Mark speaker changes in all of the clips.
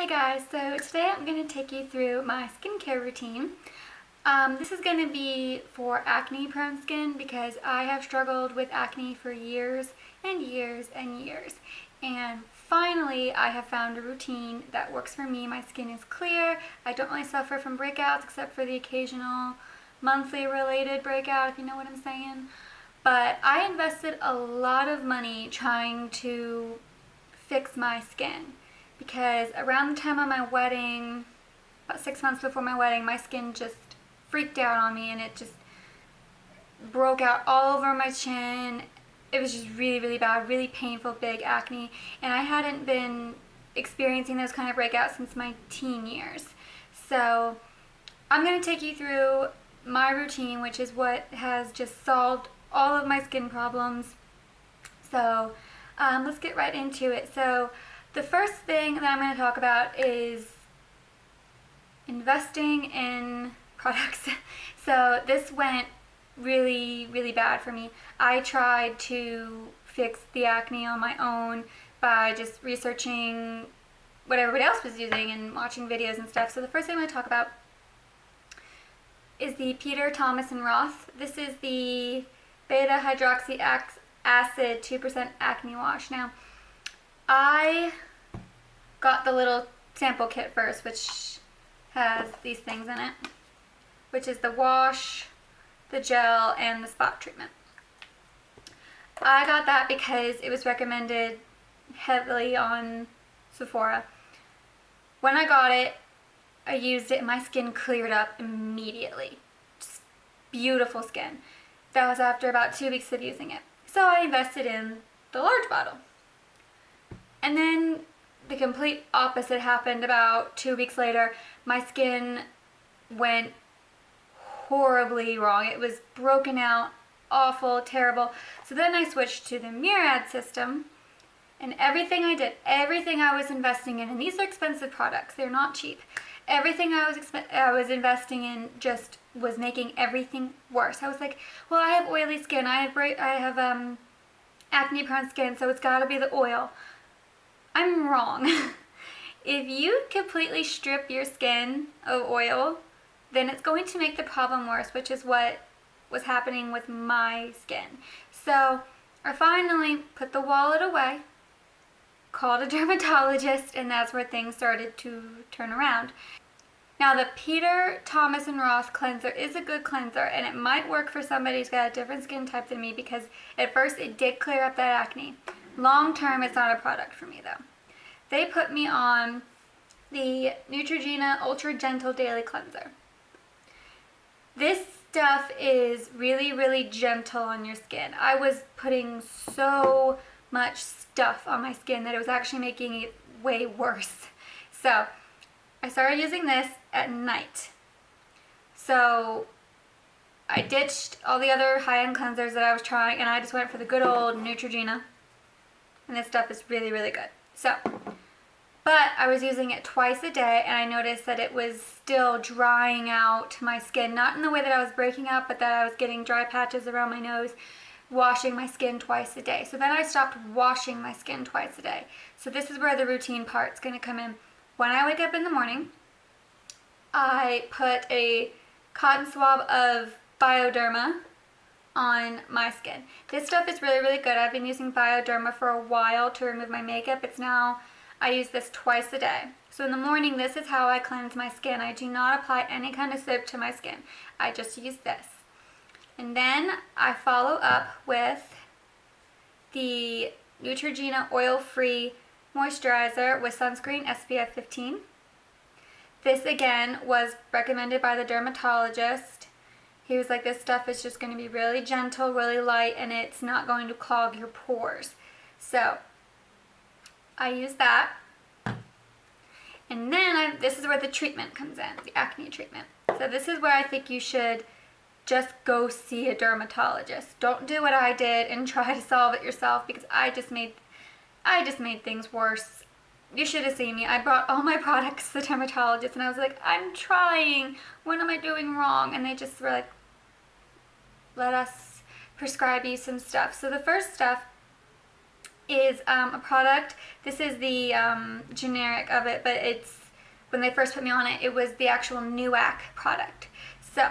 Speaker 1: Hey guys, so today I'm going to take you through my skincare routine. This is going to be for acne prone skin because I have struggled with acne for years and years and years. And finally I have found a routine that works for me. My skin is clear. I don't really suffer from breakouts except for the occasional monthly related breakout, if you know what I'm saying. But I invested a lot of money trying to fix my skin. Because around the time of my wedding, about 6 months before my wedding, my skin just freaked out on me and it just broke out all over my chin. It was just really, really bad, really painful, big acne. And I hadn't been experiencing those kind of breakouts since my teen years. So I'm going to take you through my routine, which is what has just solved all of my skin problems. So let's get right into it. So the first thing that I'm going to talk about is investing in products. So this went really, really bad for me. I tried to fix the acne on my own by just researching what everybody else was using and watching videos and stuff. So the first thing I'm going to talk about is the Peter Thomas and Roth. This is the beta hydroxy acid 2% acne wash. Now, I got the little sample kit first, which has these things in it, which is the wash, the gel, and the spot treatment. I got that because it was recommended heavily on Sephora. When I got it, I used it and my skin cleared up immediately. Just beautiful skin. That was after about 2 weeks of using it. So I invested in the large bottle. And then the complete opposite happened about 2 weeks later. My skin went horribly wrong. It was broken out, awful, terrible. So then I switched to the Murad system, and everything I did, everything I was investing in, and these are expensive products, they're not cheap. Everything I was investing in just was making everything worse. I was like, well, I have oily skin, I have acne prone skin, so it's got to be the oil. I'm wrong. If you completely strip your skin of oil, then it's going to make the problem worse, which is what was happening with my skin. So I finally put the wallet away, called a dermatologist, and that's where things started to turn around. Now, the Peter Thomas and Roth cleanser is a good cleanser, and it might work for somebody who's got a different skin type than me, because at first it did clear up that acne. Long term, it's not a product for me though. They put me on the Neutrogena Ultra Gentle Daily Cleanser. This stuff is really, really gentle on your skin. I was putting so much stuff on my skin that it was actually making it way worse. So I started using this at night. So I ditched all the other high-end cleansers that I was trying, and I just went for the good old Neutrogena. And this stuff is really, really good. So, but I was using it twice a day, and I noticed that it was still drying out my skin. Not in the way that I was breaking out, but that I was getting dry patches around my nose, washing my skin twice a day. So then I stopped washing my skin twice a day. So this is where the routine part's going to come in. When I wake up in the morning, I put a cotton swab of Bioderma on my skin. This stuff is really, really good. I've been using Bioderma for a while to remove my makeup. I use this twice a day. So in the morning, this is how I cleanse my skin. I do not apply any kind of soap to my skin. I just use this. And then I follow up with the Neutrogena Oil-Free Moisturizer with Sunscreen SPF 15. This again was recommended by the dermatologist. He was like, this stuff is just going to be really gentle, really light, and it's not going to clog your pores. So I use that. And then this is where the treatment comes in, the acne treatment. So this is where I think you should just go see a dermatologist. Don't do what I did and try to solve it yourself, because I just made things worse. You should have seen me. I brought all my products to the dermatologist, and I was like, I'm trying. What am I doing wrong? And they just were like, let us prescribe you some stuff. So the first stuff is a product. This is the generic of it, but it's, when they first put me on it, it was the actual Neuac product. So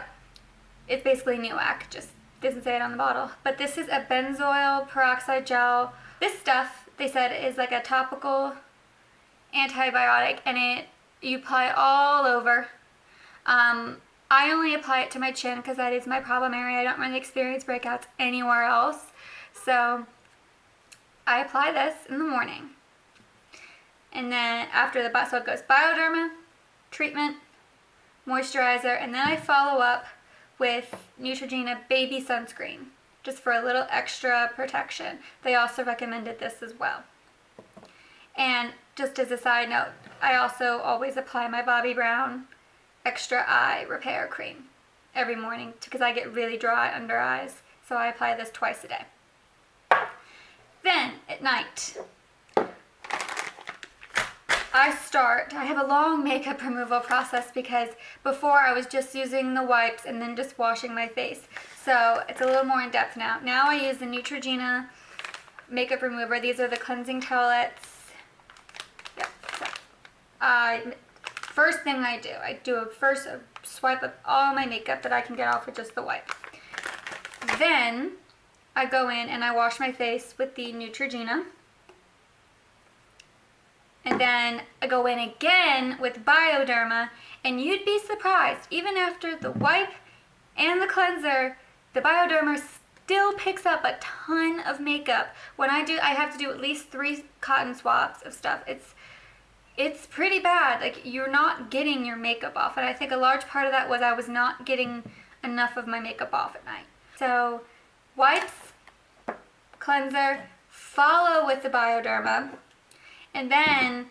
Speaker 1: it's basically Neuac, just doesn't say it on the bottle. But this is a benzoyl peroxide gel. This stuff, they said, is like a topical antibiotic, and you apply it all over. I only apply it to my chin because that is my problem area. I don't really experience breakouts anywhere else. So I apply this in the morning. And then after so it goes Bioderma, treatment, moisturizer, and then I follow up with Neutrogena baby sunscreen, just for a little extra protection. They also recommended this as well. And just as a side note, I also always apply my Bobbi Brown extra eye repair cream every morning because I get really dry under eyes, so I apply this twice a day. Then at night, I have a long makeup removal process because before I was just using the wipes and then just washing my face. So it's a little more in depth now. Now I use the Neutrogena makeup remover. These are the cleansing towelettes. Yep. So first thing I do a swipe of all my makeup that I can get off with just the wipe. Then I go in and I wash my face with the Neutrogena. And then I go in again with Bioderma, and you'd be surprised, even after the wipe and the cleanser, the Bioderma still picks up a ton of makeup. When I have to do at least 3 cotton swabs of stuff. It's pretty bad. Like, you're not getting your makeup off, and I think a large part of that was I was not getting enough of my makeup off at night. So wipes, cleanser, follow with the Bioderma. And then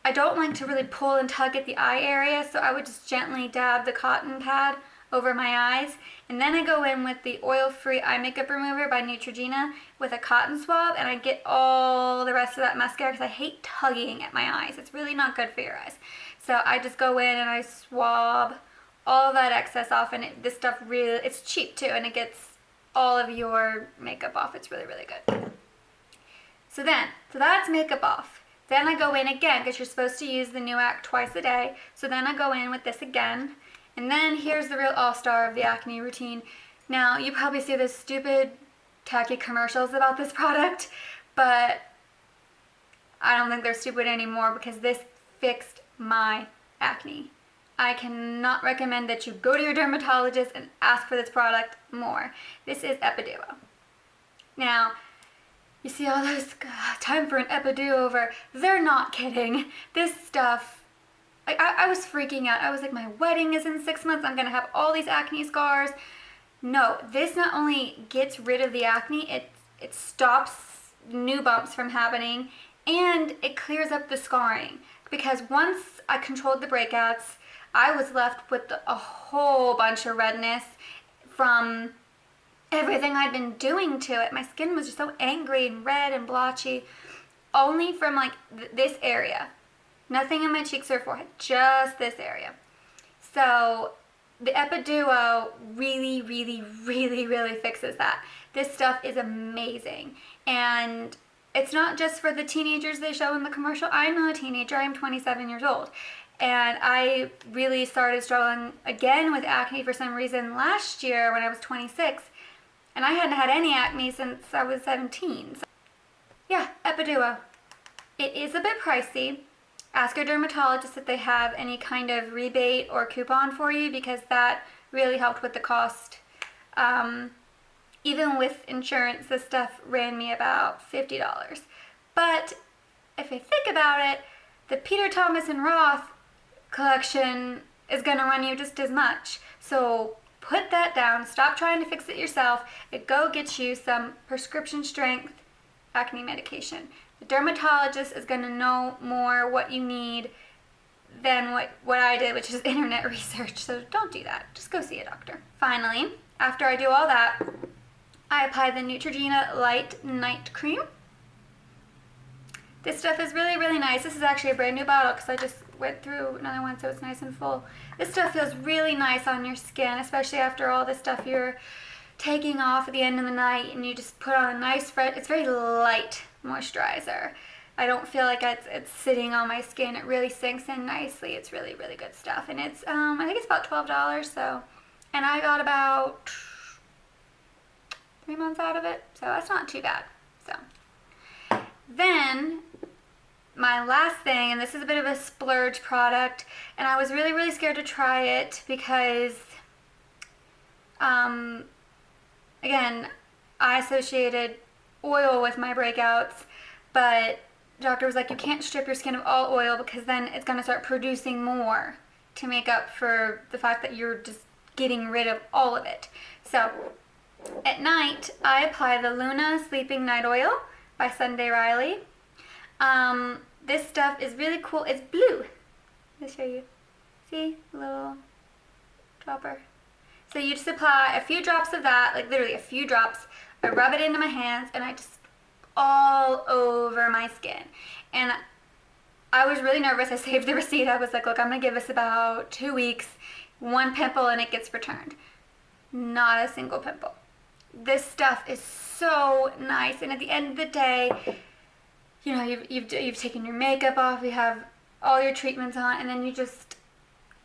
Speaker 1: I don't like to really pull and tug at the eye area, so I would just gently dab the cotton pad over my eyes. And then I go in with the oil-free eye makeup remover by Neutrogena with a cotton swab, and I get all the rest of that mascara because I hate tugging at my eyes. It's really not good for your eyes. So I just go in and I swab all that excess off, and this stuff really, it's cheap too, and it gets all of your makeup off. It's really, really good. So that's makeup off. Then I go in again, because you're supposed to use the Neuac twice a day. So then I go in with this again. And then here's the real all-star of the acne routine. Now, you probably see those stupid, tacky commercials about this product, but I don't think they're stupid anymore because this fixed my acne. I cannot recommend that you go to your dermatologist and ask for this product more. This is Epiduo. Now, you see all those, time for an Epiduo over. They're not kidding. This stuff, like, I was freaking out. I was like, my wedding is in 6 months. I'm going to have all these acne scars. No, this not only gets rid of the acne, it stops new bumps from happening, and it clears up the scarring. Because once I controlled the breakouts, I was left with a whole bunch of redness from everything I'd been doing to it. My skin was just so angry and red and blotchy, only from like this area. Nothing in my cheeks or forehead, just this area. So the Epiduo really, really, really, really fixes that. This stuff is amazing. And it's not just for the teenagers they show in the commercial. I'm not a teenager, I'm 27 years old. And I really started struggling again with acne for some reason last year when I was 26. And I hadn't had any acne since I was 17. So, yeah, Epiduo. It is a bit pricey. Ask your dermatologist if they have any kind of rebate or coupon for you, because that really helped with the cost. Even with insurance, this stuff ran me about $50. But if I think about it, the Peter Thomas and Roth collection is going to run you just as much. So put that down, stop trying to fix it yourself, and go get you some prescription strength acne medication. The dermatologist is going to know more what you need than what I did, which is internet research. So don't do that. Just go see a doctor. Finally, after I do all that, I apply the Neutrogena Light Night Cream. This stuff is really, really nice. This is actually a brand new bottle because I just went through another one, so it's nice and full. This stuff feels really nice on your skin, especially after all the stuff you're taking off at the end of the night, and you just put on a nice fresh, it's very light. moisturizer. I don't feel like it's sitting on my skin. It really sinks in nicely. It's really, really good stuff. And it's, I think it's about $12, so, and I got about 3 months out of it, so that's not too bad. So, then, my last thing, and this is a bit of a splurge product, and I was really, really scared to try it because, again, I associated oil with my breakouts, but doctor was like, you can't strip your skin of all oil because then it's going to start producing more to make up for the fact that you're just getting rid of all of it. So at night, I apply the Luna Sleeping Night Oil by Sunday Riley. This stuff is really cool. It's blue. Let me show you. See? A little dropper. So you just apply a few drops of that, like literally a few drops. I rub it into my hands and I just all over my skin. And I was really nervous. I saved the receipt. I was like, look, I'm going to give this about 2 weeks. 1 pimple and it gets returned. Not a single pimple. This stuff is so nice. And at the end of the day, you know, you've taken your makeup off, you have all your treatments on, and then you just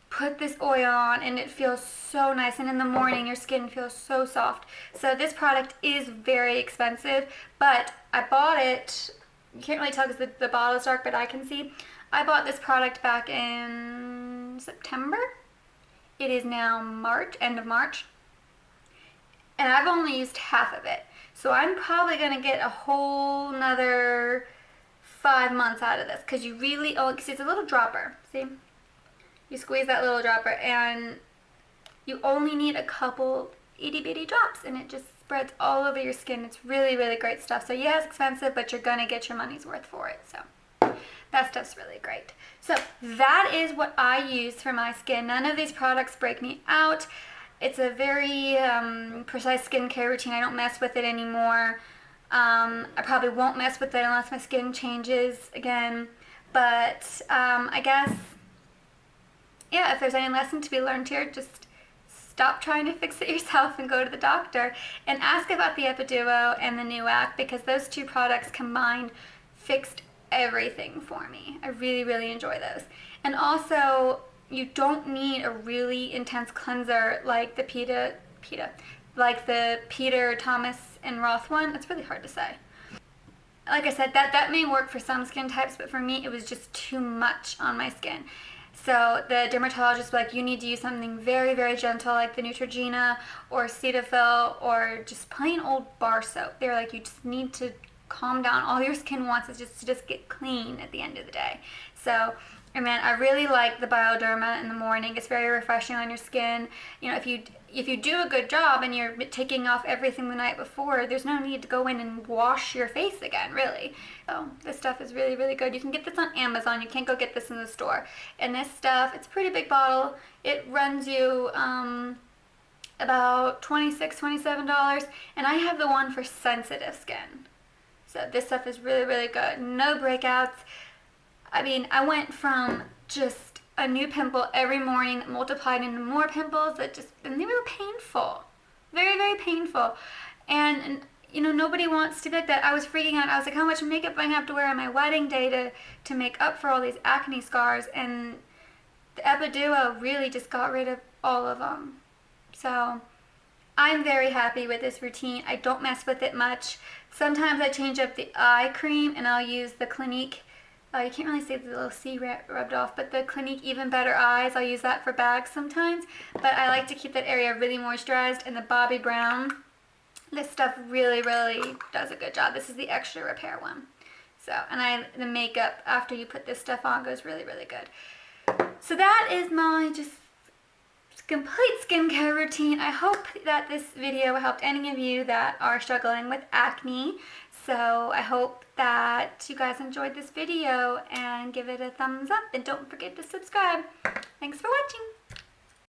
Speaker 1: put this oil on and it feels so nice. And in the morning, your skin feels so soft. So this product is very expensive, but I bought it, you can't really tell because the bottle is dark, but I can see. I bought this product back in September. It is now March, end of March. And I've only used half of it. So I'm probably going to get a whole nother 5 months out of this. Because you really, oh, because it's a little dropper. See? You squeeze that little dropper and you only need a couple itty bitty drops and it just spreads all over your skin. It's really, really great stuff. So yeah, it's expensive, but you're going to get your money's worth for it. So that stuff's really great. So that is what I use for my skin. None of these products break me out. It's a very precise skincare routine. I don't mess with it anymore. I probably won't mess with it unless my skin changes again. But I guess, yeah, if there's any lesson to be learned here, just stop trying to fix it yourself and go to the doctor and ask about the Epiduo and the Neuac, because those 2 products combined fixed everything for me. I really, really enjoy those. And also, you don't need a really intense cleanser like the Peter, Thomas, and Roth one. It's really hard to say. Like I said, that may work for some skin types, but for me, it was just too much on my skin. So the dermatologist was like, you need to use something very, very gentle like the Neutrogena or Cetaphil or just plain old bar soap. They're like, you just need to calm down. All your skin wants is just to get clean at the end of the day. So, and then I really like the Bioderma in the morning. It's very refreshing on your skin. You know, if you do a good job and you're taking off everything the night before, there's no need to go in and wash your face again, really. So this stuff is really, really good. You can get this on Amazon. You can't go get this in the store. And this stuff, it's a pretty big bottle. It runs you about $26, $27. And I have the one for sensitive skin. So this stuff is really, really good. No breakouts. I mean, I went from just a new pimple every morning that multiplied into more pimples and they were painful. Very, very painful. And you know, nobody wants to be like that. I was freaking out. I was like, how much makeup am I going to have to wear on my wedding day to make up for all these acne scars? And the Epiduo really just got rid of all of them. So I'm very happy with this routine. I don't mess with it much. Sometimes I change up the eye cream and I'll use the Clinique. You can't really see the little C rubbed off, but the Clinique Even Better Eyes, I'll use that for bags sometimes. But I like to keep that area really moisturized. And the Bobbi Brown, this stuff really, really does a good job. This is the extra repair one. So, and the makeup after you put this stuff on goes really, really good. So that is my just complete skincare routine. I hope that this video helped any of you that are struggling with acne. So I hope that you guys enjoyed this video and give it a thumbs up and don't forget to subscribe. Thanks for watching.